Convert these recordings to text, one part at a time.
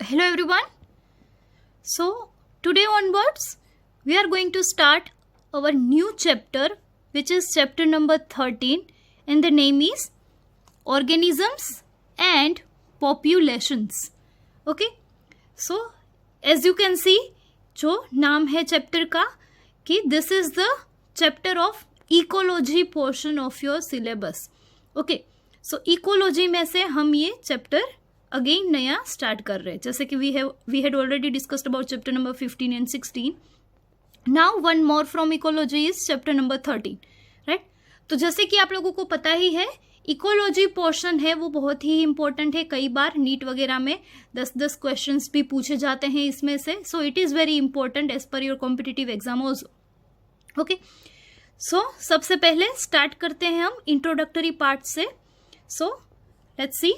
Hello everyone. So today onwards we are going to start our new chapter, which is chapter number 13, and the name is Organisms and Populations. Okay, so as you can see, जो नाम है chapter का कि this is the chapter of ecology portion of your syllabus. Okay, so ecology में से हम ये chapter again नया स्टार्ट कर रहे हैं, जैसे कि we had already discussed about chapter number 15 and 16. Now one more from ecology is chapter number 13, right. तो जैसे कि आप लोगों को पता ही है, इकोलॉजी पोर्शन है वो बहुत ही इंपॉर्टेंट है. कई बार नीट वगैरह में 10-10 क्वेश्चंस भी पूछे जाते हैं इसमें से. So it is very important as per your competitive exam also. Okay, so सबसे पहले स्टार्ट करते हैं हम इंट्रोडक्टरी पार्ट से. So let's see.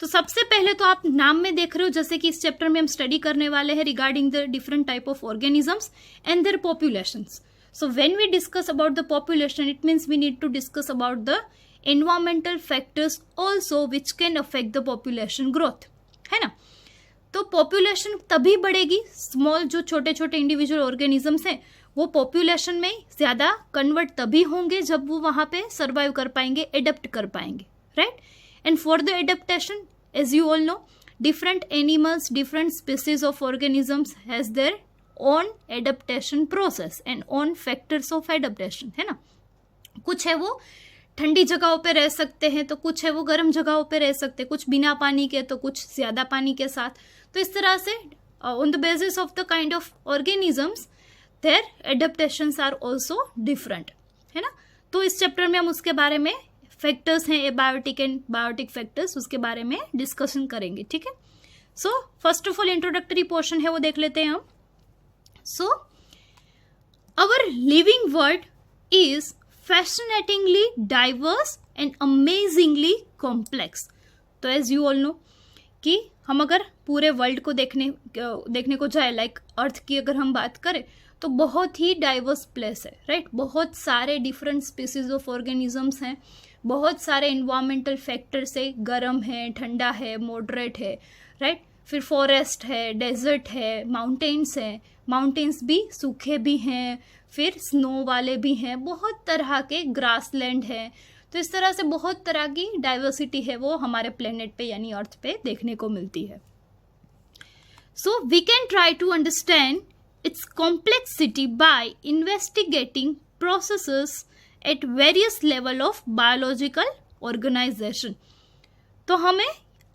तो सबसे पहले तो आप नाम में देख रहे हो, जैसे कि इस चैप्टर में हम स्टडी करने वाले हैं regarding the different type of organisms and their populations. So when we discuss about the population, it means we need to discuss about the environmental factors also which can affect the population growth, है ना. तो population तभी बढ़ेगी, small जो छोटे छोटे individual organisms हैं वो पॉपुलेशन में ज़्यादा कन्वर्ट तभी होंगे जब वो वहाँ पे सर्वाइव कर पाएंगे, एडेप्ट कर पाएंगे, right. And for the adaptation, as you all know, different animals, different species of organisms has their own adaptation process and own factors of adaptation, है ना. कुछ है वो ठंडी जगहों पे रह सकते हैं, तो कुछ है वो गर्म जगहों पे रह सकते हैं, कुछ बिना पानी के तो कुछ ज़्यादा पानी के साथ. तो इस तरह से on the basis of the kind of organisms their adaptations are also different, है ना. तो इस चैप्टर में हम उसके बारे में फैक्टर्स हैं एबायोटिक एंड बायोटिक फैक्टर्स, उसके बारे में डिस्कशन करेंगे, ठीक है. सो first of all introductory portion है वो देख लेते हैं हम. So, our living world is fascinatingly diverse and amazingly complex. तो as you all know कि हम अगर पूरे वर्ल्ड को देखने को जाए, लाइक अर्थ की अगर हम बात करें, तो बहुत ही डाइवर्स प्लेस है, राइट. बहुत सारे डिफरेंट स्पीसीज ऑफ ऑर्गेनिजम्स हैं, बहुत सारे इन्वायरमेंटल फैक्टर्स है, गर्म है, ठंडा है, मॉडरेट है, राइट. फिर फॉरेस्ट है, डेजर्ट है, माउंटेन्स हैं, माउंटेन्स भी सूखे भी हैं, फिर स्नो वाले भी हैं, बहुत तरह के ग्रासलैंड हैं. तो इस तरह से बहुत तरह की डाइवर्सिटी है वो हमारे प्लेनेट पे यानी अर्थ पे देखने को मिलती है. So we can try to understand its complexity by investigating processes at various level of biological organisation. तो हमें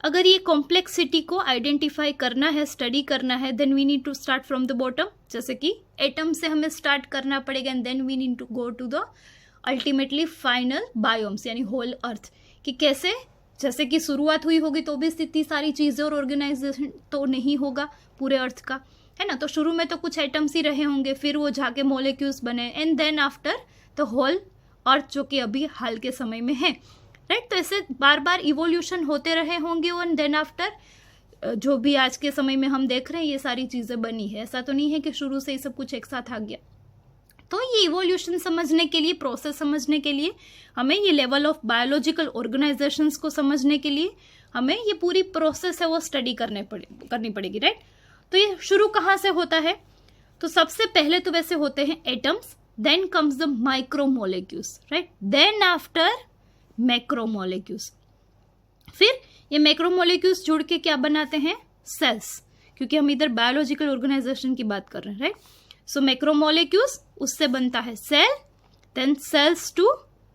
अगर ये कॉम्प्लेक्सिटी को आइडेंटिफाई करना है, स्टडी करना है, then we need to start from the bottom. जैसे कि एटम से हमें स्टार्ट करना पड़ेगा and then we need to go to the ultimately final biomes यानी होल अर्थ. कि कैसे, जैसे कि शुरुआत हुई होगी तो भी इतनी सारी चीज़ें और ऑर्गेनाइजेशन तो नहीं होगा पूरे अर्थ का, है ना. तो शुरू में तो कुछ एटम्स ही रहे होंगे, फिर वो जाके मॉलिक्यूल्स बने and then after the whole earth जो कि अभी हाल के समय में है, राइट. तो ऐसे बार बार इवोल्यूशन होते रहे होंगे और देन आफ्टर जो भी आज के समय में हम देख रहे हैं ये सारी चीज़ें बनी है. ऐसा तो नहीं है कि शुरू से ही सब कुछ एक साथ आ गया. तो ये इवोल्यूशन समझने के लिए, प्रोसेस समझने के लिए, हमें ये लेवल ऑफ बायोलॉजिकल ऑर्गेनाइजेशंस को समझने के लिए हमें ये पूरी प्रोसेस है वो स्टडी करनी पड़ेगी, राइट. तो ये शुरू कहाँ से होता है? तो सबसे पहले तो वैसे होते हैं atoms, then comes the micromolecules, right. Then after macromolecules. फिर ये मैक्रोमोलिक्यूल्स जुड़ के क्या बनाते हैं? सेल्स, क्योंकि हम इधर बायोलॉजिकल ऑर्गेनाइजेशन की बात कर रहे हैं, राइट. सो मैक्रोमोलिक्यूल्स, उससे बनता है cell, then cells to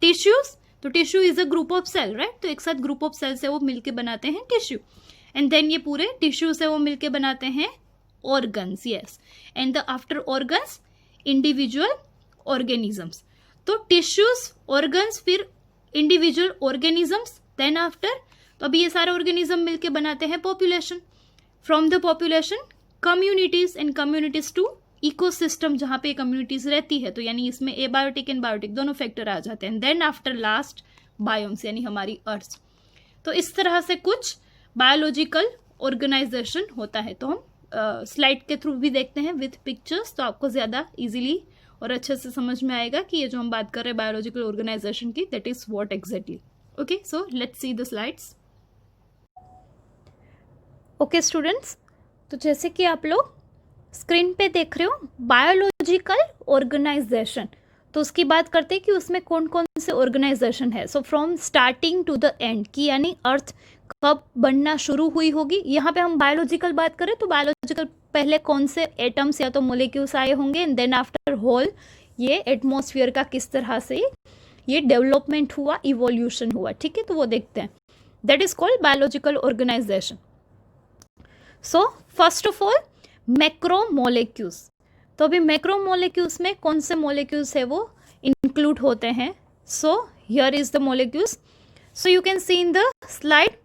tissues. तो tissue is a group of cell, right. तो एक साथ ग्रुप ऑफ सेल से वो मिलके बनाते हैं टिश्यू, एंड देन ये पूरे टिश्यू से वो मिलके बनाते हैं organs, yes. And the after organs individual organisms. तो टिश्यूज, ऑर्गन्स, फिर इंडिविजुअल ऑर्गेनिजम्स, देन आफ्टर, तो अभी ये सारे ऑर्गेनिज्म मिलके बनाते हैं population. From the population communities, and communities to ecosystem, जहाँ पे कम्युनिटीज रहती है. तो यानी इसमें एबायोटिक एंड बायोटिक दोनों फैक्टर आ जाते हैं. देन आफ्टर लास्ट बायोम्स यानी हमारी अर्थ. तो इस तरह से कुछ बायोलॉजिकल ऑर्गेनाइजेशन होता है. तो हम स्लाइड के थ्रू भी देखते हैं विथ पिक्चर्स, तो आपको ज़्यादा इजीली और अच्छे से समझ में आएगा कि ये जो हम बात कर रहे हैं बायोलॉजिकल ऑर्गेनाइजेशन की, that is what exactly. Okay, so let's see the slides. Okay students, तो जैसे कि आप लोग स्क्रीन पे देख रहे हो बायोलॉजिकल ऑर्गेनाइजेशन, तो उसकी बात करते हैं कि उसमें कौन कौन से ऑर्गेनाइजेशन है. So from starting to the end, कि यानी अर्थ कब बनना शुरू हुई होगी. यहाँ पे हम बायोलॉजिकल बात करें तो बायोलॉजिकल पहले कौन से एटम्स या तो मोलिक्यूल्स आए होंगे, एंड देन आफ्टर होल ये एटमॉस्फेयर का किस तरह से ये डेवलपमेंट हुआ, इवोल्यूशन हुआ. ठीक है, तो वो देखते हैं. That is called biological organisation. So first of all macromolecules. तो अभी मैक्रोमोलेक्यूल्स में कौन से मोलेक्यूल्स है वो इंक्लूड होते हैं. So here is the molecules. So you can see in the slide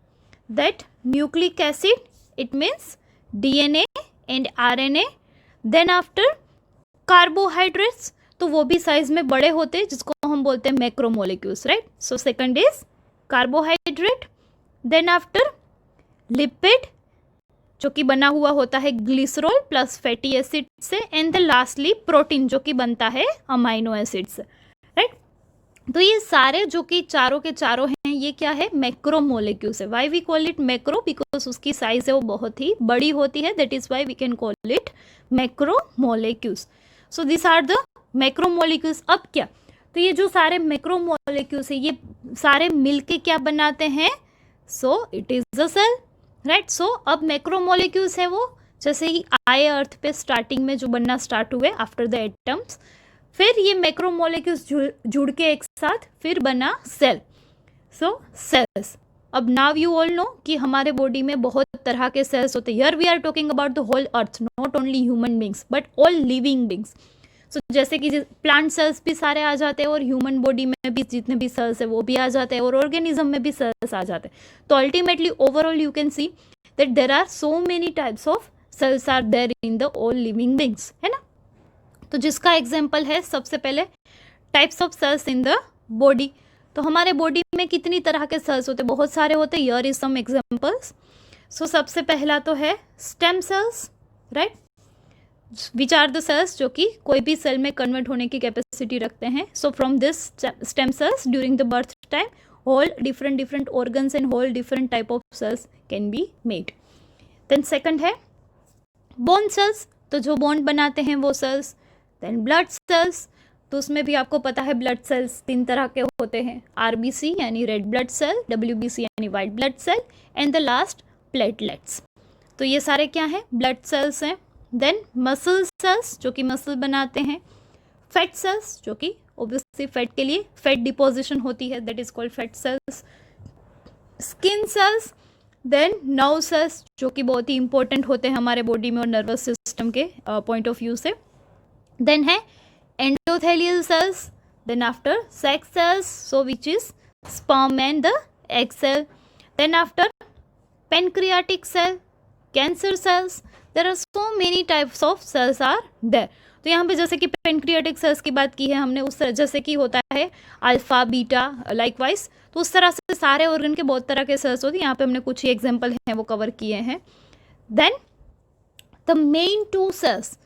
that nucleic acid, it means DNA and RNA. Then after carbohydrates, तो वो भी साइज में बड़े होते हैं जिसको हम बोलते हैं macromolecules, right. So second is carbohydrate. Then after lipid, जो कि बना हुआ होता है ग्लिसरॉल प्लस फैटी एसिड से. एंड द लास्टली प्रोटीन, जो कि बनता है अमाइनो एसिड से, राइट. तो ये सारे जो कि चारों के चारों हैं, ये क्या है, मैक्रोमोलेक्यूल्स है. Why we call it macro, because उसकी साइज है वो बहुत ही बड़ी होती है. That is why we can call it macromolecules. So this are the macromolecules. अब क्या, तो ये जो सारे मैक्रोमोलेक्यूल्स है ये सारे मिलके क्या बनाते हैं. So it is a cell, right. So अब मैक्रोमोलेक्यूल्स है वो जैसे ही आए अर्थ पे स्टार्टिंग में जो बनना स्टार्ट हुए आफ्टर द एटम्स, फिर ये मैक्रोमोलेक्यूल्स जुड़ के एक साथ फिर बना सेल. So cells. अब नाउ यू ऑल नो कि हमारे बॉडी में बहुत तरह के सेल्स होते हैं. Here we are talking about the whole earth, not only human beings but all living beings. So जैसे कि प्लांट सेल्स भी सारे आ जाते हैं, और ह्यूमन बॉडी में भी जितने भी सेल्स है वो भी आ जाते हैं, और ऑर्गेनिज्म में भी सेल्स आ जाते हैं. तो ultimately overall you can see that there are so many types of cells are there in the all living beings, है ना. तो जिसका एग्जाम्पल है सबसे पहले types of cells in the body. तो हमारे बॉडी में कितनी तरह के सेल्स होते हैं, बहुत सारे होते हैं. Here is some examples. So सबसे पहला तो है stem cells, right. Which are the cells जो कि कोई भी सेल में कन्वर्ट होने की कैपेसिटी रखते हैं. So from this stem cells during the birth time whole different organs and whole different type of cells can be made. Then second है bone cells, तो जो bone बनाते हैं वो cells. Then blood cells, तो उसमें भी आपको पता है blood cells 3 तरह के होते हैं. RBC यानी red blood cell, WBC यानी white blood cell, and the last platelets. तो ये सारे क्या हैं, blood cells हैं. Then muscle cells, जो कि muscle बनाते हैं. फैट सेल्स, जो कि ऑब्वियसली फैट के लिए फैट डिपोजिशन होती है, that is called fat cells. Skin cells. Then nerve cells, जो कि बहुत ही इंपॉर्टेंट होते हैं हमारे बॉडी में और नर्वस सिस्टम के पॉइंट ऑफ व्यू से. देन है endothelial cells. Then after sex cells, so which is sperm and the egg cell. Then after pancreatic cell, cancer cells. There are so many types of cells are there. तो यहाँ पे जैसे कि pancreatic sales की बात की है हमने, उस तरह जैसे कि होता है अल्फा बीटा लाइकवाइज, तो उस तरह से सारे ऑर्गन के बहुत तरह के सेल्स होते हैं. यहाँ पे हमने कुछ ही एग्जांपल हैं वो कवर किए हैं. Then the main 2 cells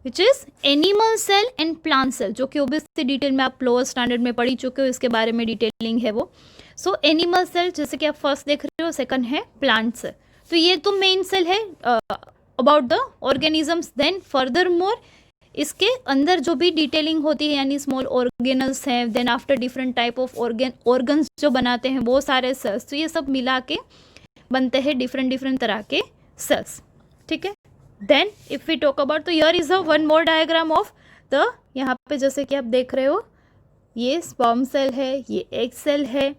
which is animal cell and plant cell, जो कि ओब्वियसली डिटेल में आप लोअर स्टैंडर्ड में पढ़ी चुके हो, इसके बारे में डिटेलिंग है वो. सो एनिमल सेल जैसे कि आप फर्स्ट देख रहे हो, सेकंड है प्लांट सेल. तो ये तो मेन सेल है about the organisms. Then further more इसके अंदर जो भी डिटेलिंग होती है यानी स्मॉल ऑर्गेनल्स हैं, then after different type of organs जो बनाते हैं वो सारे सेल्स, तो ये सब मिला के बनते हैं डिफरेंट तरह के सेल्स. ठीक है. Then if we talk about, तो here is a one more diagram of the, यहाँ पे जैसे कि आप देख रहे हो ये स्पर्म सेल है, ये एग सेल है,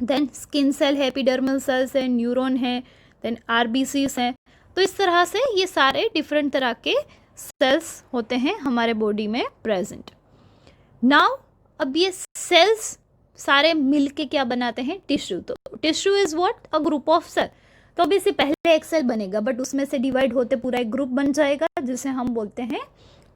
देन स्किन सेल है, एपिडर्मल सेल्स है, न्यूरॉन है, देन RBCs हैं. तो इस तरह से ये सारे डिफरेंट तरह के सेल्स होते हैं हमारे बॉडी में प्रेजेंट. नाउ अब ये सेल्स सारे मिलके क्या बनाते हैं, टिश्यू. तो tissue is what, a group of cell. तो अभी से पहले एक सेल बनेगा बट उसमें से डिवाइड होते पूरा एक ग्रुप बन जाएगा जिसे हम बोलते हैं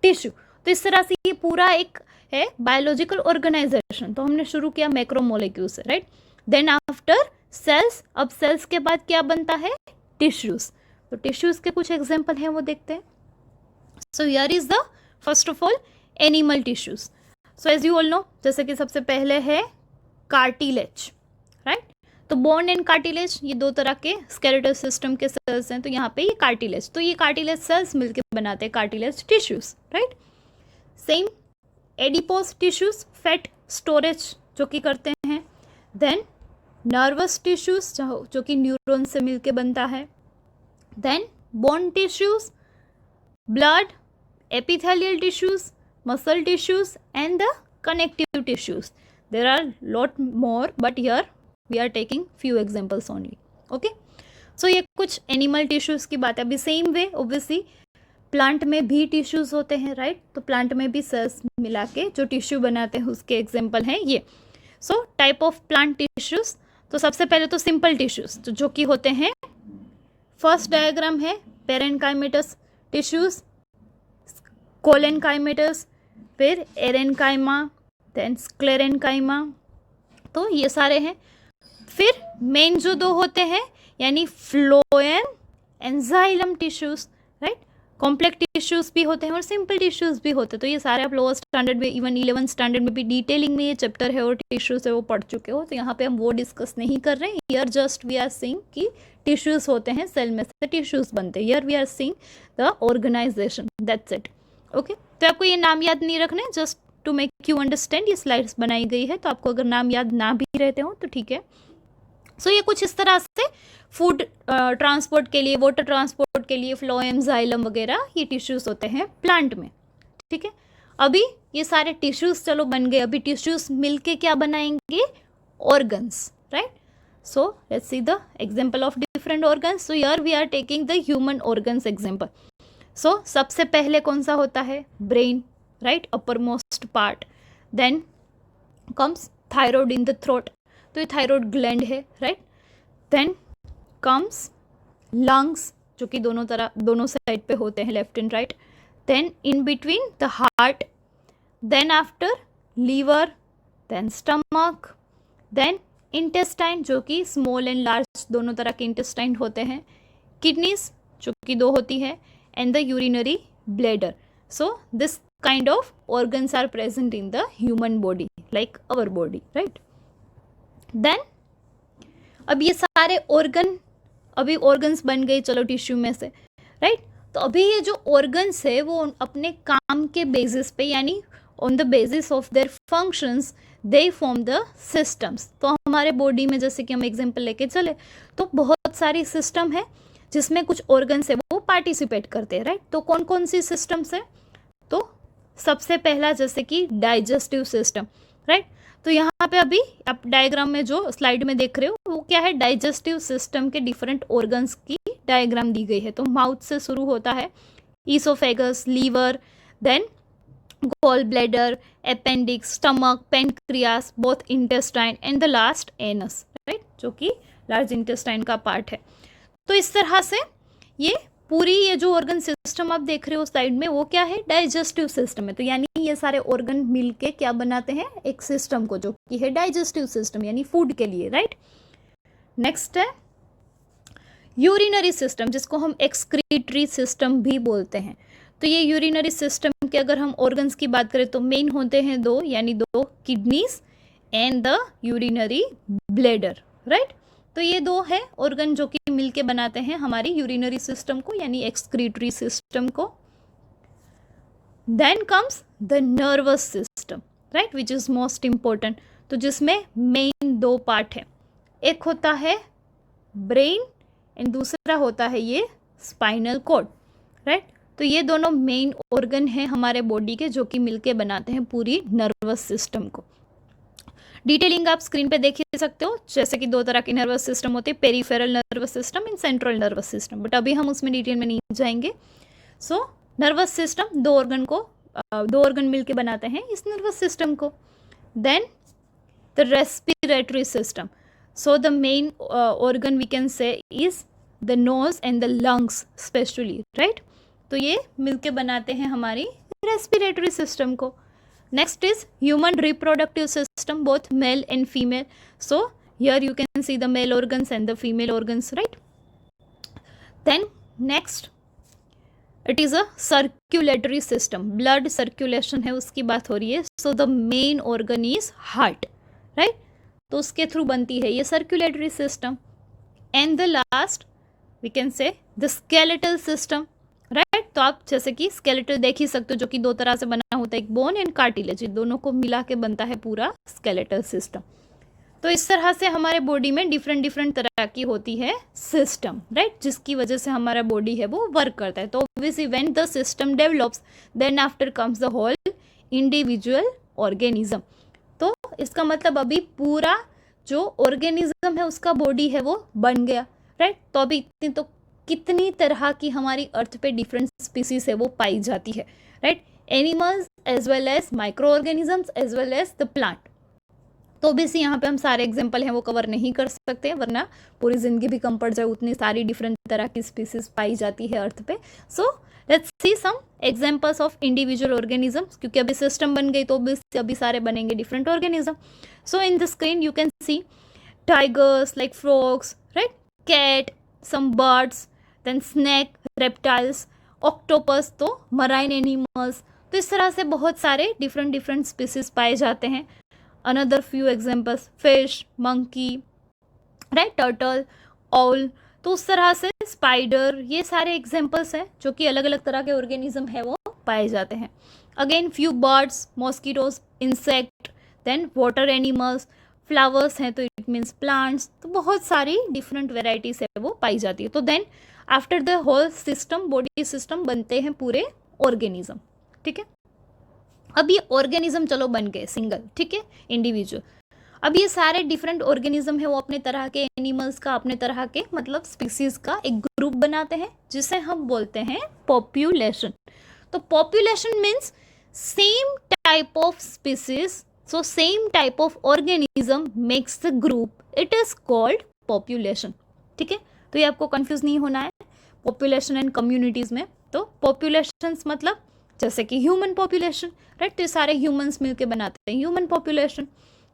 टिश्यू. तो इस तरह से ये पूरा एक है बायोलॉजिकल ऑर्गेनाइजेशन. तो हमने शुरू किया मैक्रोमोलेक्यूल से, राइट. देन आफ्टर सेल्स, अब सेल्स के बाद क्या बनता है, टिश्यूज. तो टिश्यूज के कुछ एग्जाम्पल हैं वो देखते हैं. So here is the first of all animal tissues. So as you all know, जैसे कि सबसे पहले है cartilage, right? तो बोन एंड कार्टिलेज ये दो तरह के स्केलेटल सिस्टम के सेल्स हैं। तो यहाँ पे ये कार्टिलेज, तो ये कार्टिलेज सेल्स मिलकर बनाते हैं cartilage tissues, right. Same adipose tissues fat storage जो कि करते हैं। देन नर्वस टिश्यूज जो कि न्यूरॉन से मिलके बनता है। Then bone tissues, blood, epithelial tissues, muscle tissues and the connective tissues. There are lot more but here we are taking few examples only. Okay, so ये कुछ animal tissues की बात है। अभी same way obviously प्लांट में भी tissues होते हैं, राइट। तो प्लांट में भी सेल्स मिला के जो टिश्यू बनाते हैं उसके एग्जाम्पल हैं ये। So type of plant tissues, तो सबसे पहले तो सिंपल टिश्यूज तो जो कि होते हैं, फर्स्ट डायग्राम है पेरेनकाइमेटस टिश्यूज, कोलेनकाइमेटस, फिर एरेनकाइमा, देन स्क्लेरेनकाइमा, तो ये सारे हैं। फिर मेन जो दो होते हैं यानी phloem and xylem tissues, right. Complex tissues भी होते हैं और सिंपल टिश्यूज भी होते हैं। तो ये सारे आप लोअर स्टैंडर्ड में, इवन 11th स्टैंडर्ड में भी डिटेलिंग में ये चैप्टर है और टिश्यूज है वो पढ़ चुके हो। तो यहाँ पे हम वो डिस्कस नहीं कर रहे हैं। Here just we are seeing कि टिश्यूज होते हैं, सेल में से टिश्यूज बनते हैं। Here we are seeing the organisation, that's it. Okay, तो आपको ये नाम याद नहीं रखने, just to make you understand. ये स्लाइड्स बनाई गई है तो आपको अगर नाम याद ना भी रहते हो तो ठीक है। सो ये कुछ इस तरह से फूड ट्रांसपोर्ट के लिए, वाटर ट्रांसपोर्ट के लिए फ्लोएम, जाइलम वगैरह ये टिश्यूज होते हैं प्लांट में, ठीक है। अभी ये सारे टिश्यूज चलो बन गए, अभी टिश्यूज मिलके क्या बनाएंगे, organs, right. So let's see the example of different organs. So here we are taking the human organs example. So सबसे पहले कौन सा होता है, brain, right, upper most part. Then comes thyroid in the throat, तो ये thyroid gland है, right. Then comes lungs जो कि दोनों साइड पे होते हैं, left and right. Then in between the heart, then after liver, then stomach, then intestine जो कि स्मॉल एंड लार्ज दोनों तरह के इंटेस्टाइन होते हैं, किडनीज जो कि दो होती है, and the urinary bladder. So this kind of organs are present in the human body like our body, right. Then अब ये सारे ऑर्गन, अभी ऑर्गन्स बन गए चलो टिश्यू में से, राइट। तो अभी ये जो ऑर्गन्स है वो अपने काम के बेसिस पे यानी on the basis of their functions they form the systems. तो हमारे बॉडी में जैसे कि हम एग्जांपल लेके चले तो बहुत सारी सिस्टम है जिसमें कुछ ऑर्गन्स है वो पार्टिसिपेट करते हैं, राइट। तो कौन कौन सी सिस्टम्स है, तो सबसे पहला जैसे कि डाइजेस्टिव सिस्टम, राइट। तो यहाँ पे अभी आप डायग्राम में जो स्लाइड में देख रहे हो वो क्या है, डाइजेस्टिव सिस्टम के डिफरेंट ऑर्गन्स की डायग्राम दी गई है। तो माउथ से शुरू होता है, oesophagus, liver, then gall bladder, appendix, stomach, pancreas, both intestine and the last anus, right, जो कि लार्ज इंटेस्टाइन का पार्ट है। तो इस तरह से ये पूरी ये जो ऑर्गन सिस्टम आप देख रहे हो साइड में वो क्या है, डाइजेस्टिव सिस्टम है। तो यानी ये सारे ऑर्गन मिलके क्या बनाते हैं, एक सिस्टम को जो कि है डाइजेस्टिव सिस्टम यानी फूड के लिए, राइट। नेक्स्ट है यूरिनरी सिस्टम जिसको हम एक्सक्रीटरी सिस्टम भी बोलते हैं। तो ये यूरिनरी सिस्टम के अगर हम ऑर्गन्स की बात करें तो मेन होते हैं दो, यानी दो kidneys and the urinary bladder, right. तो ये दो है ऑर्गन जो कि मिलके बनाते हैं हमारी यूरिनरी सिस्टम को यानी एक्सक्रीटरी सिस्टम को। Then comes the nervous system, right, which is most important. तो जिसमें मेन दो पार्ट है, एक होता है ब्रेन एंड दूसरा होता है ये स्पाइनल कॉर्ड, राइट। तो ये दोनों मेन ऑर्गन है हमारे बॉडी के जो कि मिलके बनाते हैं पूरी नर्वस सिस्टम को। डिटेलिंग आप स्क्रीन पे देख ही सकते हो, जैसे कि दो तरह के नर्वस सिस्टम होते हैं, peripheral nervous system and central nervous system, but अभी हम उसमें डिटेल में नहीं जाएंगे। सो नर्वस सिस्टम दो ऑर्गन मिलके बनाते हैं इस नर्वस सिस्टम को। Then the respiratory system, so the main organ we can say is the nose and the lungs specially, right. तो ये मिलके बनाते हैं हमारी रेस्पिरेटरी सिस्टम को। Next is human reproductive system, both male and female. So here you can see the male organs and the female organs, right. Then next it is a circulatory system, blood circulation है उसकी बात हो रही है. So the main organ is heart, right. तो उसके through बनती है ये circulatory system. And the last we can say the skeletal system, right. तो आप जैसे कि स्केलेटल देख ही सकते हो, जो कि दो तरह से बना होता है, एक बोन एंड कार्टिलेज, दोनों को मिला के बनता है पूरा स्केलेटल सिस्टम. तो इस तरह से हमारे बॉडी में डिफरेंट डिफरेंट तरह की होती है सिस्टम, राइट, जिसकी वजह से हमारा बॉडी है वो वर्क करता है. तो obviously when the system develops then after comes the whole individual organism. तो इसका मतलब अभी पूरा जो ऑर्गेनिज्म है उसका बॉडी है वो बन गया, राइट. तो अभी इतनी तो कितनी तरह की हमारी अर्थ पे डिफरेंट स्पीसीज है वो पाई जाती है, right. Animals as well as micro organisms as well as the plant. तो ऑब्वियसली यहाँ पे हम सारे एग्जांपल हैं वो कवर नहीं कर सकते, वरना पूरी जिंदगी भी कम पड़ जाए, उतनी सारी डिफरेंट तरह की स्पीसीज पाई जाती है अर्थ पे. So let's see some examples of individual organisms, क्योंकि अभी सिस्टम बन गई तो अभी सारे बनेंगे different organism. So in the screen you can see tigers like frogs, right, cat, some birds, then snake, reptiles, octopus, तो marine animals. तो इस तरह से बहुत सारे डिफरेंट डिफरेंट स्पीसीज पाए जाते हैं. Another few examples fish, monkey, right, turtle, all. तो उस तरह से स्पाइडर, ये सारे एग्जांपल्स हैं जो कि अलग अलग तरह के ऑर्गेनिज्म है वो पाए जाते हैं. Again few birds, mosquitoes, insect, then water animals, flowers हैं तो इट मीन्स प्लांट्स. तो बहुत सारी डिफरेंट वेराइटीज है वो पाई जाती है. तो then after the whole system, body system बनते हैं पूरे ऑर्गेनिज्म, ठीक है. अब ये ऑर्गेनिज्म चलो बन गए सिंगल, ठीक है, इंडिविजुअल. अब ये सारे डिफरेंट ऑर्गेनिज्म है वो अपने तरह के एनिमल्स का, अपने तरह के मतलब स्पीसीज का एक ग्रुप बनाते हैं जिसे हम बोलते हैं पॉपुलेशन. तो population means same type of species, so same type of organism makes the group, it is called population, ठीक है. तो ये आपको कंफ्यूज नहीं होना है पॉपुलेशन एंड कम्युनिटीज में. तो पॉपुलेशंस मतलब जैसे कि ह्यूमन पॉपुलेशन, राइट, तो ये सारे ह्यूमंस मिलके बनाते हैं human population.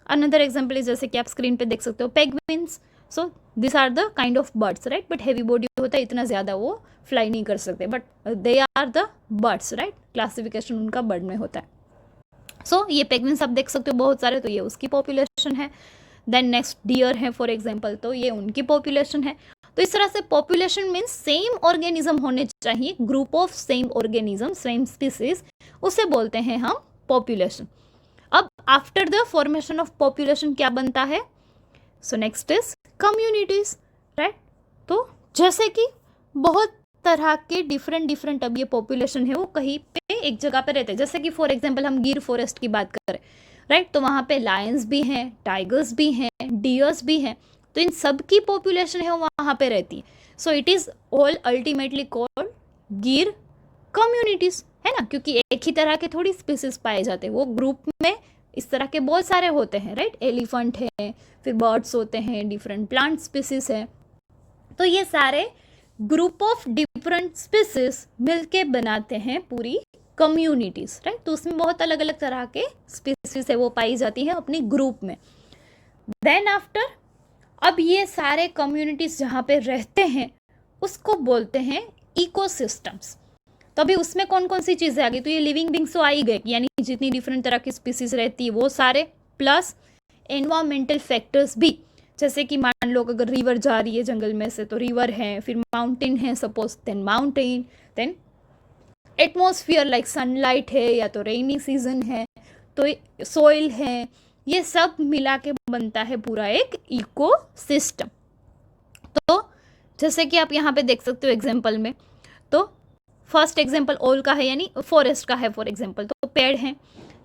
Another example is जैसे कि आप स्क्रीन पे देख सकते हो penguins. So this are the kind of birds, right, but heavy body होता है, इतना ज़्यादा वो फ्लाई नहीं कर सकते, but they are the birds, right. Classification उनका बर्ड में होता है. सो ये पेंगुइन्स आप देख सकते हो बहुत सारे, तो ये उसकी पॉपुलेशन है. देन नेक्स्ट डियर है फॉर एग्जांपल, तो ये उनकी पॉपुलेशन है. तो इस तरह से पॉपुलेशन मीन्स सेम ऑर्गेनिज्म होने चाहिए, group of same organism, same species, उसे बोलते हैं हम पॉपुलेशन. अब after the formation of population क्या बनता है? So next is communities, right. तो जैसे कि बहुत तरह के डिफरेंट अब ये पॉपुलेशन है वो कहीं पे एक जगह पे रहते हैं. जैसे कि फॉर एग्जांपल हम गिर फॉरेस्ट की बात करें, राइट, तो वहाँ पे लायंस भी हैं, टाइगर्स भी हैं, डियर्स भी हैं. तो इन सब की पॉपुलेशन है वो वहाँ पे रहती है. सो it is all ultimately called गिर कम्युनिटीज, है ना, क्योंकि एक ही तरह के थोड़ी स्पीसीज पाए जाते हैं, वो ग्रुप में इस तरह के बहुत सारे होते हैं, राइट. एलिफेंट है, फिर बर्ड्स होते हैं, डिफरेंट प्लांट स्पीसीज है. तो ये सारे ग्रुप ऑफ डिफरेंट स्पीसीज मिलके बनाते हैं पूरी कम्युनिटीज, राइट. तो उसमें बहुत अलग अलग तरह के स्पीसीज है वो पाई जाती है अपनी ग्रुप में. देन आफ्टर, अब ये सारे कम्युनिटीज जहाँ पे रहते हैं उसको बोलते हैं इकोसिस्टम्स. तो अभी उसमें कौन कौन सी चीज़ें आ गई? तो ये लिविंग बींग्स तो आ ही गए, यानी जितनी डिफरेंट तरह की स्पीसीज रहती है वो सारे, प्लस एनवायरमेंटल फैक्टर्स भी. जैसे कि मान लो अगर रिवर जा रही है जंगल में से तो रिवर है, फिर माउंटेन है suppose, then mountain, then atmosphere like sunlight है या तो रेनी सीजन है, तो सोइल है, ये सब मिला के बनता है पूरा एक इकोसिस्टम. तो जैसे कि आप यहाँ पे देख सकते हो एग्जाम्पल में, तो फर्स्ट एग्जाम्पल ओल का है यानी फॉरेस्ट का है फॉर एग्जाम्पल, तो पेड़ है.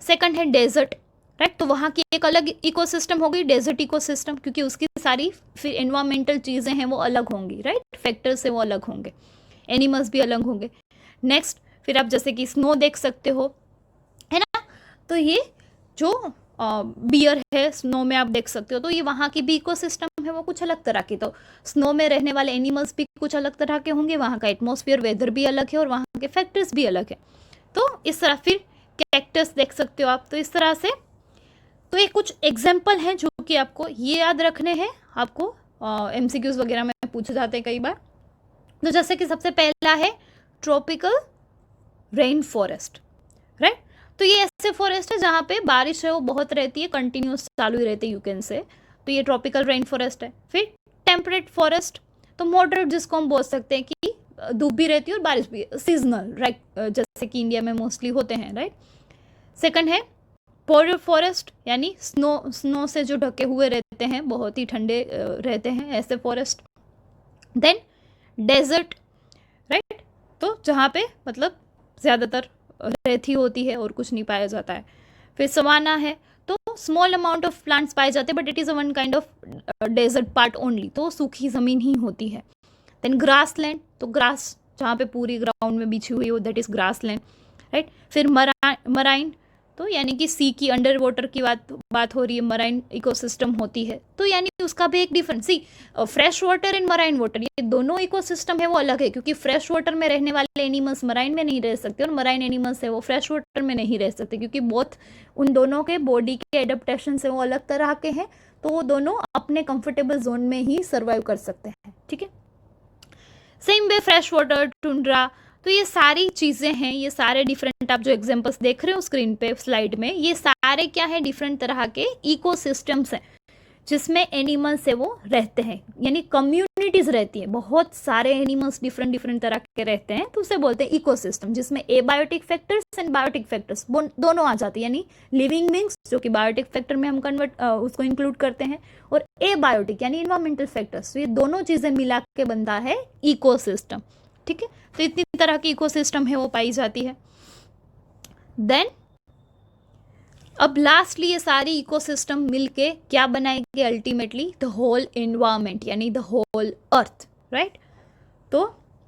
सेकंड है डेजर्ट, राइट, तो वहाँ की एक अलग इकोसिस्टम होगी डेजर्ट इकोसिस्टम, क्योंकि उसकी सारी फिर एनवायरमेंटल चीज़ें हैं वो अलग होंगी, राइट, फैक्टर्स है वो अलग होंगे, एनिमल्स भी अलग होंगे. नेक्स्ट फिर आप जैसे कि स्नो देख सकते हो, है ना, तो ये जो बियर है स्नो में आप देख सकते हो, तो ये वहाँ की भी इकोसिस्टम है वो कुछ अलग तरह की. तो स्नो में रहने वाले एनिमल्स भी कुछ अलग तरह के होंगे, वहाँ का एटमॉस्फेयर वेदर भी अलग है और वहाँ के फैक्टर्स भी अलग है. तो इस तरह फिर कैक्टस देख सकते हो आप. तो इस तरह से तो ये कुछ एग्जाम्पल हैं जो कि आपको ये याद रखने हैं, आपको MCQs वगैरह में पूछे जाते हैं कई बार. तो जैसे कि सबसे पहला है ट्रॉपिकल रेन फॉरेस्ट, राइट. तो ये ऐसे फॉरेस्ट है जहाँ पे बारिश है वो बहुत रहती है, कंटिन्यूस चालू ही रहती है यू कैन से. तो ये ट्रॉपिकल रेन फॉरेस्ट है। फिर टेम्परेट फॉरेस्ट, तो मॉडरेट जिसको हम बोल सकते हैं कि धूप भी रहती है और बारिश भी, सीजनल, राइट, जैसे कि इंडिया में मोस्टली होते हैं, राइट। सेकंड है पोलर फॉरेस्ट, यानी स्नो से जो ढके हुए रहते हैं, बहुत ही ठंडे रहते हैं ऐसे फॉरेस्ट। देन डेजर्ट, राइट, तो जहाँ पे मतलब ज़्यादातर रेती होती है और कुछ नहीं पाया जाता है। फिर सवाना है, तो स्मॉल अमाउंट ऑफ प्लांट्स पाए जाते हैं but it is a one kind of desert part only, तो सूखी ज़मीन ही होती है। देन ग्रास लैंड, तो ग्रास जहाँ पे पूरी ग्राउंड में बिछी हुई हो, that is grass land, right. फिर मराइन, तो यानी कि सी की अंडर वाटर की बात हो रही है, मराइन इकोसिस्टम होती है, तो यानी उसका भी एक difference, sea fresh water and marine water, ये दोनों इकोसिस्टम है वो अलग है, क्योंकि फ्रेश वाटर में रहने वाले एनिमल्स मराइन में नहीं रह सकते और मराइन एनिमल्स है वो फ्रेश वाटर में नहीं रह सकते, क्योंकि बोथ उन दोनों के बॉडी के एडेप्टेशन से वो अलग तरह के हैं, तो वो दोनों अपने कंफर्टेबल जोन में ही सर्वाइव कर सकते हैं, ठीक है। Same way fresh water, tundra, तो ये सारी चीज़ें हैं, ये सारे डिफरेंट आप जो एग्जांपल्स देख रहे हो स्क्रीन पे स्लाइड में, ये सारे क्या है, डिफरेंट तरह के इकोसिस्टम्स हैं जिसमें एनिमल्स है वो रहते हैं, यानी कम्युनिटीज रहती है, बहुत सारे एनिमल्स डिफरेंट तरह के रहते हैं, तो उसे बोलते हैं इकोसिस्टम, जिसमें abiotic factors and biotic factors दोनों आ जाते हैं, यानी लिविंग बींग्स जो कि बायोटिक फैक्टर में हम उसको इंक्लूड करते हैं, और एबायोटिक यानी इन्वायरमेंटल फैक्टर्स, तो ये दोनों चीज़ें मिला के बनता है इकोसिस्टम, ठीक है। तो इतनी तरह की इकोसिस्टम है वो पाई जाती है। देन अब लास्टली ये सारी इकोसिस्टम मिलके क्या बनाएंगे, अल्टीमेटली द होल एनवायरनमेंट, यानी द होल अर्थ, राइट। तो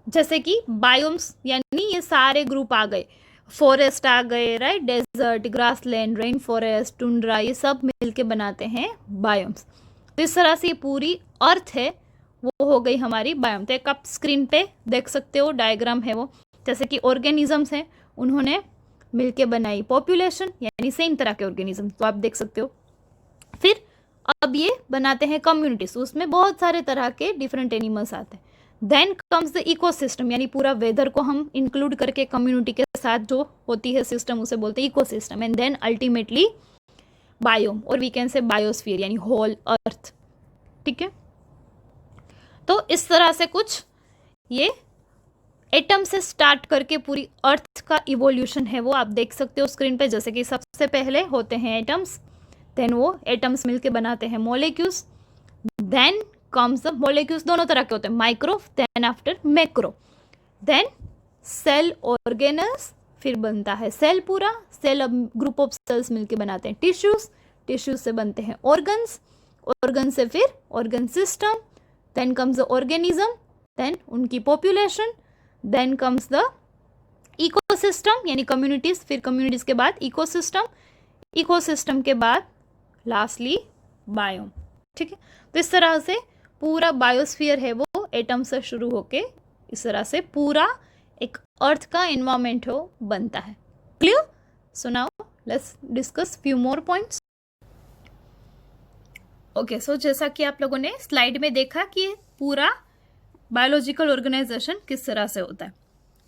जैसे कि बायोम्स, यानी ये सारे ग्रुप आ गए, फॉरेस्ट आ गए, right, desert, grassland, rain forest, tundra, ये सब मिलके बनाते हैं बायोम्स। तो इस तरह से ये पूरी अर्थ है वो हो गई हमारी बायोम। तो एक आप स्क्रीन पे देख सकते हो डायग्राम है वो, जैसे कि ऑर्गेनिजम्स हैं उन्होंने मिलके बनाई पॉपुलेशन, यानी सेम तरह के ऑर्गेनिज्म, तो आप देख सकते हो। फिर अब ये बनाते हैं कम्युनिटीज, उसमें बहुत सारे तरह के डिफरेंट एनिमल्स आते हैं। देन कम्स द इकोसिस्टम, यानी पूरा वेदर को हम इंक्लूड करके कम्युनिटी के साथ जो होती है सिस्टम, उसे बोलते हैं ecosystem. And then ultimately biome, और वी कैन से बायोस्फीयर, यानी होल अर्थ, ठीक है। तो इस तरह से कुछ ये एटम से स्टार्ट करके पूरी अर्थ का इवोल्यूशन है वो आप देख सकते हो स्क्रीन पे। जैसे कि सबसे पहले होते हैं एटम्स, देन वो एटम्स मिलके बनाते हैं molecules, then comes the molecules दोनों तरह के होते हैं, micro, then after macro, then cell organelles, फिर बनता है सेल पूरा, सेल अब ग्रुप ऑफ सेल्स मिलके बनाते हैं टिश्यूज, टिश्यूज से बनते हैं ऑर्गन्स, ऑर्गन से फिर organ system, then comes the organism, then उनकी population, then comes the ecosystem यानी कम्युनिटीज, फिर कम्युनिटीज के बाद इकोसिस्टम, इकोसिस्टम के बाद लास्टली बायोम, ठीक है। तो इस तरह से पूरा बायोस्फीयर है वो एटम से शुरू होके इस तरह से पूरा एक अर्थ का एनवायरमेंट हो बनता है। Clear? So now let's discuss few more points. Okay, so जैसा कि आप लोगों ने स्लाइड में देखा कि पूरा बायोलॉजिकल ऑर्गेनाइजेशन किस तरह से होता है।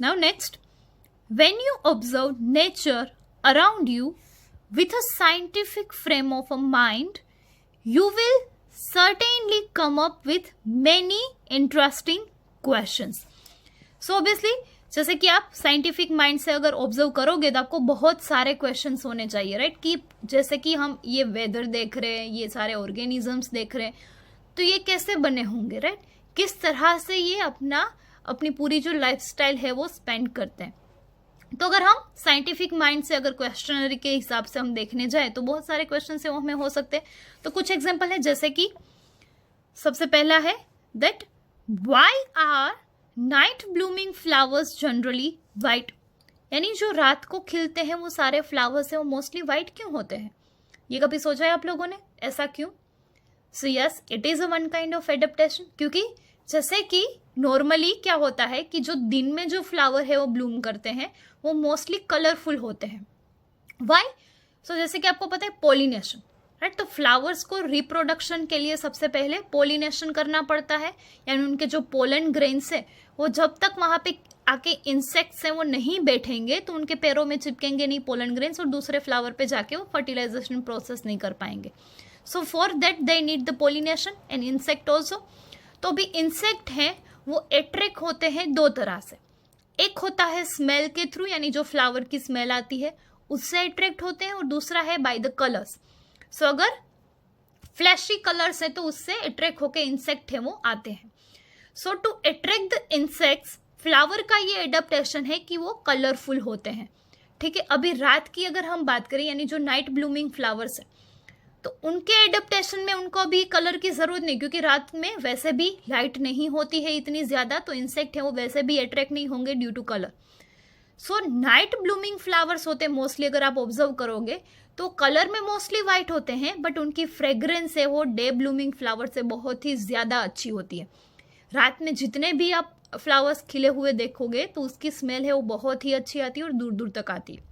Now next, when you observe nature around you with a scientific frame of a mind, you will certainly come up with many interesting questions. So obviously, जैसे कि आप साइंटिफिक माइंड से अगर ऑब्जर्व करोगे तो आपको बहुत सारे क्वेश्चंस होने चाहिए, राइट। कि जैसे कि हम ये वेदर देख रहे हैं, ये सारे ऑर्गेनिजम्स देख रहे हैं, तो ये कैसे बने होंगे, राइट। किस तरह से ये अपनी पूरी जो लाइफस्टाइल है वो स्पेंड करते हैं। तो अगर हम साइंटिफिक माइंड से अगर क्वेश्चनरी के हिसाब से हम देखने जाए तो बहुत सारे क्वेश्चन से हमें हो सकते हैं। तो कुछ एग्जांपल है, जैसे कि सबसे पहला है that why are night blooming flowers generally white, यानी जो रात को खिलते हैं वो सारे फ्लावर्स हैं वो मोस्टली वाइट क्यों होते हैं। ये कभी सोचा है आप लोगों ने, ऐसा क्यों? So yes, it is a one kind of adaptation, क्योंकि जैसे कि नॉर्मली क्या होता है कि जो दिन में जो फ्लावर है वो ब्लूम करते हैं वो मोस्टली कलरफुल होते हैं। वाई? सो जैसे कि आपको पता है पॉलिनेशन, राइट। तो फ्लावर्स को रिप्रोडक्शन के लिए सबसे पहले पॉलिनेशन करना पड़ता है, यानी उनके जो पोलन ग्रेन्स है वो जब तक वहाँ पे आके इंसेक्ट्स हैं वो नहीं बैठेंगे तो उनके पैरों में चिपकेंगे नहीं पोलन ग्रेन्स और दूसरे फ्लावर पे जाके वो फर्टिलाइजेशन प्रोसेस नहीं कर पाएंगे। So for that they need the pollination and insect also. तो भी इंसेक्ट हैं वो अट्रैक्ट होते हैं दो तरह से, एक होता है स्मेल के थ्रू, यानी जो फ्लावर की स्मेल आती है उससे अट्रैक्ट होते हैं, और दूसरा है बाय द कलर्स। सो अगर फ्लैशी कलर्स है तो उससे अट्रैक्ट होके इंसेक्ट है वो आते हैं। So to attract the insects, flower का ये एडेप्टेशन है कि वो कलरफुल होते हैं, ठीक है। अभी रात की अगर हम बात करें, यानी जो नाइट ब्लूमिंग फ्लावर्स है, तो उनके एडेप्टेशन में उनको अभी कलर की जरूरत नहीं, क्योंकि रात में वैसे भी लाइट नहीं होती है इतनी ज्यादा, तो इंसेक्ट है वो वैसे भी अट्रैक्ट नहीं होंगे due to colour. So night blooming flowers होते हैं मोस्टली, अगर आप ऑब्जर्व करोगे तो कलर में मोस्टली वाइट होते हैं, बट उनकी फ्रेग्रेंस है वो डे ब्लूमिंग फ्लावर से बहुत ही ज्यादा अच्छी होती है। रात में जितने भी आप फ्लावर्स खिले हुए देखोगे तो उसकी स्मेल है वो बहुत ही अच्छी आती है और दूर दूर तक आती है।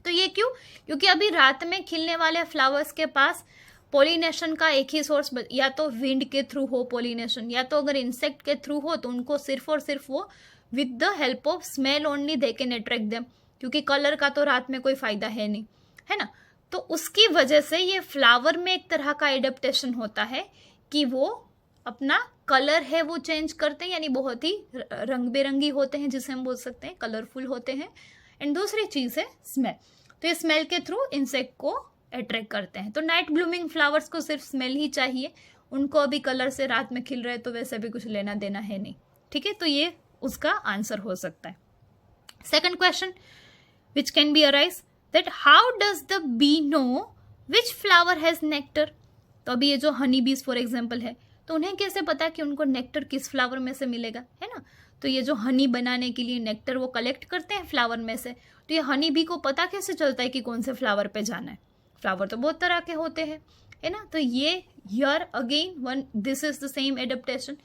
तो ये क्यों? क्योंकि अभी रात में खिलने वाले फ्लावर्स के पास पोलिनेशन का एक ही सोर्स, या तो विंड के थ्रू हो पोलिनेशन, या तो अगर इंसेक्ट के थ्रू हो तो उनको सिर्फ और सिर्फ वो with the help of smell only they can attract them, क्योंकि कलर का तो रात में कोई फायदा है नहीं, है ना। तो उसकी वजह से ये फ्लावर में एक तरह का एडेप्टेशन होता है कि वो अपना कलर है वो चेंज करते हैं, यानी बहुत ही रंग बिरंगी होते हैं, जिसे हम बोल सकते हैं कलरफुल होते हैं। एंड दूसरी चीज है स्मेल, तो ये स्मेल के थ्रू इंसेक्ट को अट्रैक्ट करते हैं। तो नाइट ब्लूमिंग फ्लावर्स को सिर्फ स्मेल ही चाहिए, उनको अभी कलर से रात में खिल रहे तो वैसे भी कुछ लेना देना है नहीं, ठीक है। तो ये उसका आंसर हो सकता है। Second question which can be arise that how does the be know which flower has nectar. तो अभी ये जो हनी बीज फॉर एग्जाम्पल है, तो उन्हें कैसे पता कि उनको नेक्टर किस फ्लावर में से मिलेगा, है ना। तो ये जो हनी बनाने के लिए नेक्टर वो कलेक्ट करते हैं फ्लावर में से, तो ये हनी बी को पता कैसे चलता है कि कौन से फ्लावर पे जाना है? फ्लावर तो बहुत तरह के होते हैं, है ना। तो ये here again one this is the same adaptation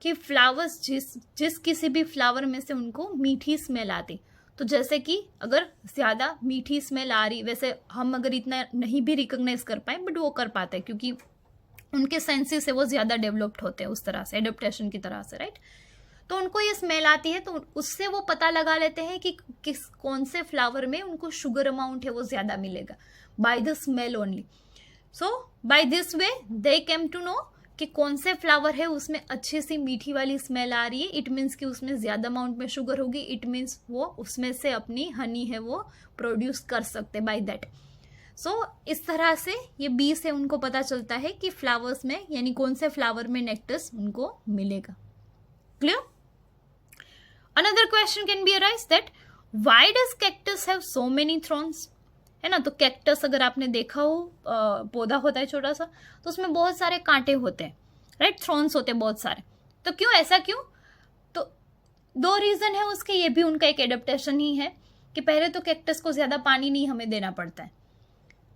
कि फ्लावर्स जिस किसी भी फ्लावर में से उनको मीठी स्मेल आती, तो जैसे कि अगर ज्यादा मीठी स्मेल आ रही, वैसे हम अगर इतना नहीं भी रिकॉग्नाइज कर पाए बट वो कर पाते हैं क्योंकि उनके सेंसेस है वो ज्यादा डेवलप्ड होते हैं उस तरह से एडेप्टेशन की तरह से, राइट। तो उनको ये स्मेल आती है तो उससे वो पता लगा लेते हैं कि कौन से फ्लावर में उनको शुगर अमाउंट है वो ज्यादा मिलेगा by the smell only. So by this way they came to know कि कौन से फ्लावर है उसमें अच्छी सी मीठी वाली स्मेल आ रही है, इट मीन्स कि उसमें ज्यादा अमाउंट में शुगर होगी, इट मीन्स वो उसमें से अपनी हनी है वो प्रोड्यूस कर सकते बाय दैट। सो इस तरह से ये बी से उनको पता चलता है कि फ्लावर्स में यानी कौन से फ्लावर में नेक्टस उनको मिलेगा। Clear? Another question can be arise that why does cactus have so many Thrones, है ना। तो कैक्टस अगर आपने देखा हो पौधा होता है छोटा सा, तो उसमें बहुत सारे कांटे होते हैं, राइट, थ्रॉन्स होते हैं बहुत सारे। तो क्यों, ऐसा क्यों? तो दो रीजन है उसके, ये भी उनका एक एडेप्टेशन ही है कि पहले तो कैक्टस को ज्यादा पानी नहीं हमें देना पड़ता है,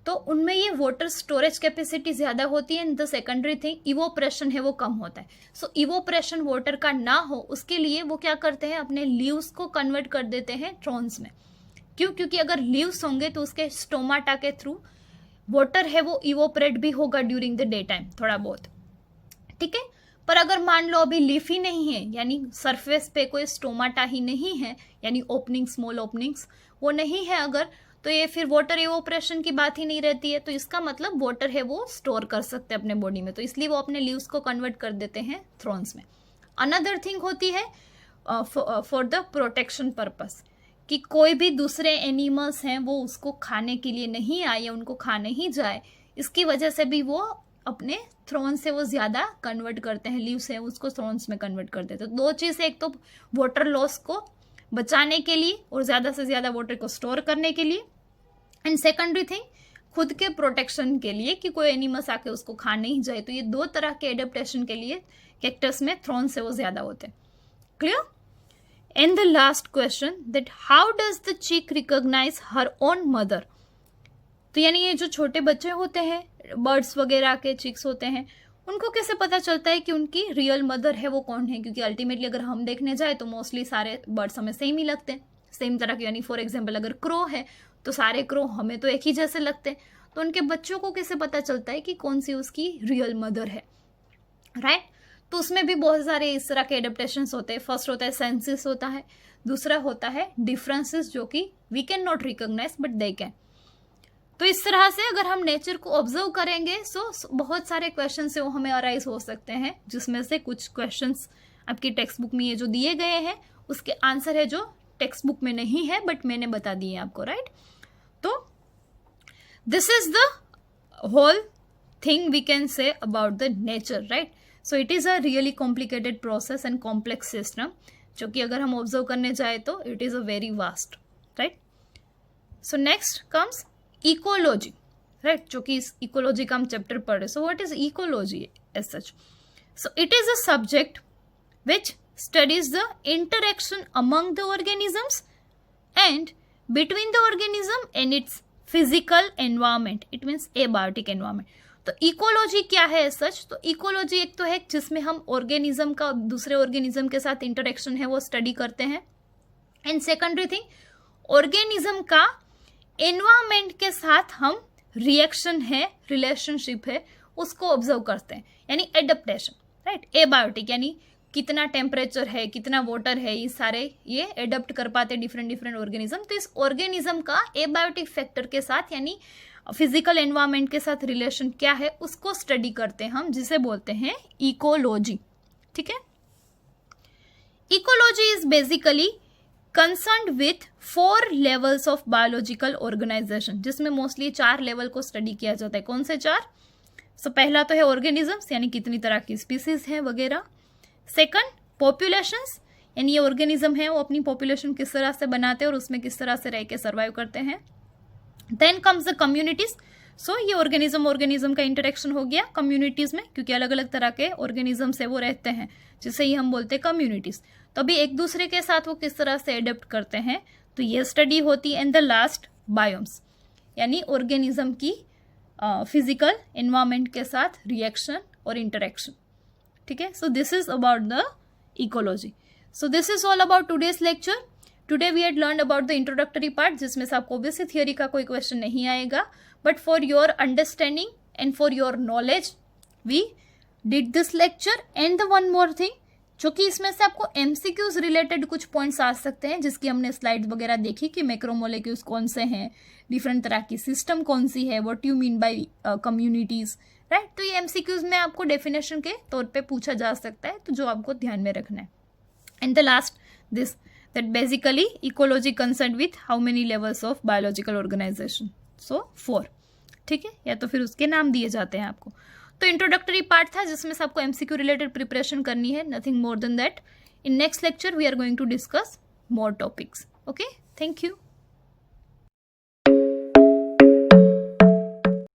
तो उनमें ये वाटर स्टोरेज कैपेसिटी ज्यादा होती है। एंड द सेकेंडरी थिंग इवोप्रेशन है वो कम होता है। सो इवोप्रेशन वाटर का ना हो उसके लिए वो क्या करते हैं, अपने लीव्स को कन्वर्ट कर देते हैं थ्रॉन्स में। क्यों? क्योंकि अगर लीव्स होंगे तो उसके स्टोमाटा के थ्रू वाटर है वो इवोपरेट भी होगा ड्यूरिंग द डे टाइम थोड़ा बहुत, ठीक है। पर अगर मान लो अभी लीफ ही नहीं है, यानी सरफेस पे कोई स्टोमाटा ही नहीं है, यानी ओपनिंग स्मॉल ओपनिंग्स वो नहीं है अगर, तो ये फिर वाटर इवोपरेशन की बात ही नहीं रहती है। तो इसका मतलब वाटर है वो स्टोर कर सकते हैं अपने बॉडी में, तो इसलिए वो अपने लीव्स को कन्वर्ट कर देते हैं थ्रॉन्स में। अनदर थिंग होती है फॉर द प्रोटेक्शन पर्पस, कि कोई भी दूसरे एनिमल्स हैं वो उसको खाने के लिए नहीं आए या उनको खा नहीं जाए, इसकी वजह से भी वो अपने थ्रोन से वो ज्यादा कन्वर्ट करते हैं, लीव्स है उसको थ्रोन्स में कन्वर्ट कर देते हैं। तो दो चीज़, एक तो वाटर लॉस को बचाने के लिए और ज्यादा से ज्यादा वाटर को स्टोर करने के लिए, एंड सेकेंडरी थिंग खुद के प्रोटेक्शन के लिए कि कोई एनिमल्स आके उसको खा नहीं जाए। तो ये दो तरह के एडेप्टेशन के लिए कैक्टस में थ्रोन से वो ज्यादा होते हैं। Clear? And the last question that how does the chick recognize her own mother? तो यानी ये जो छोटे बच्चे होते हैं, बर्ड्स वगैरह के चिक्स होते हैं, उनको कैसे पता चलता है कि उनकी रियल मदर है वो कौन है? क्योंकि अल्टीमेटली अगर हम देखने जाए तो मोस्टली सारे बर्ड्स हमें सेम ही लगते हैं, सेम तरह के। यानी फॉर एग्जाम्पल अगर क्रो है तो सारे क्रो हमें तो एक ही जैसे लगते हैं, तो उनके बच्चों को कैसे पता चलता है कि कौन सी उसकी रियल मदर है, राइट? तो उसमें भी बहुत सारे इस तरह के एडेप्टेशंस होते हैं। फर्स्ट होता है सेंसेस होता है, दूसरा होता है डिफरेंसेस जो कि we can not recognise but they can. तो इस तरह से अगर हम नेचर को ऑब्जर्व करेंगे सो बहुत सारे क्वेश्चन से वो हमें अराइज हो सकते हैं, जिसमें से कुछ क्वेश्चंस आपकी टेक्स्ट बुक में ये जो दिए गए हैं उसके आंसर है जो टेक्स्ट बुक में नहीं है बट मैंने बता दिए आपको, राइट। तो this is the whole thing we can say about the nature, right. So it is a really complicated process and complex system, जो कि अगर हम ऑब्जर्व करने जाए तो it is a very vast, right. So next comes ecology, right, जो कि इस इकोलॉजी का हम चैप्टर पढ़ रहे। So what is ecology as such? So it is a subject which studies the interaction among the organisms and between the organism and its physical environment. It means abiotic environment. तो ecology क्या है सच? तो ecology एक तो है जिसमें हम organism का दूसरे ऑर्गेनिज्म के साथ इंटरेक्शन है वो स्टडी करते हैं, एंड सेकेंडरी थिंग ऑर्गेनिज्म का एनवायरमेंट के साथ हम रिएक्शन है, रिलेशनशिप है, उसको ऑब्जर्व करते हैं, यानी एडेप्टेशन, राइट। एबायोटिक यानी कितना टेम्परेचर है, कितना वाटर है, ये सारे ये एडप्ट कर पाते डिफरेंट ऑर्गेनिज्म। तो इस ऑर्गेनिज्म का एबायोटिक फैक्टर के साथ यानी फिजिकल एनवायरनमेंट के साथ रिलेशन क्या है उसको स्टडी करते हैं हम, जिसे बोलते हैं इकोलॉजी, ठीक है। Ecology is basically concerned with 4 levels of biological organisation, जिसमें मोस्टली 4 लेवल को स्टडी किया जाता है। कौन से 4? सो पहला तो है ऑर्गेनिजम्स, यानी कितनी तरह की स्पीसीज हैं वगैरह। सेकंड पॉपुलेशंस, यानी ये ऑर्गेनिज्म है वो अपनी पॉपुलेशन किस तरह से बनाते हैं और उसमें किस तरह से रह के सर्वाइव करते हैं। Then comes the communities. So ये ऑर्गेनिज्म का इंटरेक्शन हो गया कम्युनिटीज में, क्योंकि अलग अलग तरह के ऑर्गेनिज्म से वो रहते हैं, जिसे ही हम बोलते हैं कम्युनिटीज। तो अभी एक दूसरे के साथ वो किस तरह से एडेप्ट करते हैं, तो ये स्टडी होती है। एंड द लास्ट बायोम्स, यानी ऑर्गेनिज्म की फिजिकल एनवायरमेंट के साथ रिएक्शन और इंटरेक्शन, ठीक है। So this is about the ecology. So this is all about today's lecture. Today we had learn about the introductory part, जिसमें से आपको ऑब्वियसली थियोरी का कोई क्वेश्चन नहीं आएगा, but for your understanding and for your knowledge we did this lecture. And the one more thing, जो कि इसमें से आपको एमसीक्यूज रिलेटेड कुछ पॉइंट्स आ सकते हैं, जिसकी हमने स्लाइड्स वगैरह देखी कि मैक्रोमोलेक्यूल्स कौन से हैं, डिफरेंट तरह की सिस्टम कौन सी है, what you mean by communities, right. तो ये एमसीक्यूज में आपको डेफिनेशन के तौर पे पूछा जा सकता है, तो जो आपको ध्यान में रखना है। And the last this that basically ecology concern with how many levels of biological organisation? So 4, ठीक है, या तो फिर उसके नाम दिए जाते हैं आपको। तो इंट्रोडक्टरी पार्ट था जिसमें से आपको एमसीक्यू रिलेटेड प्रिपरेशन करनी है, nothing more than that. In next lecture we are going to discuss more topics. Okay, thank you.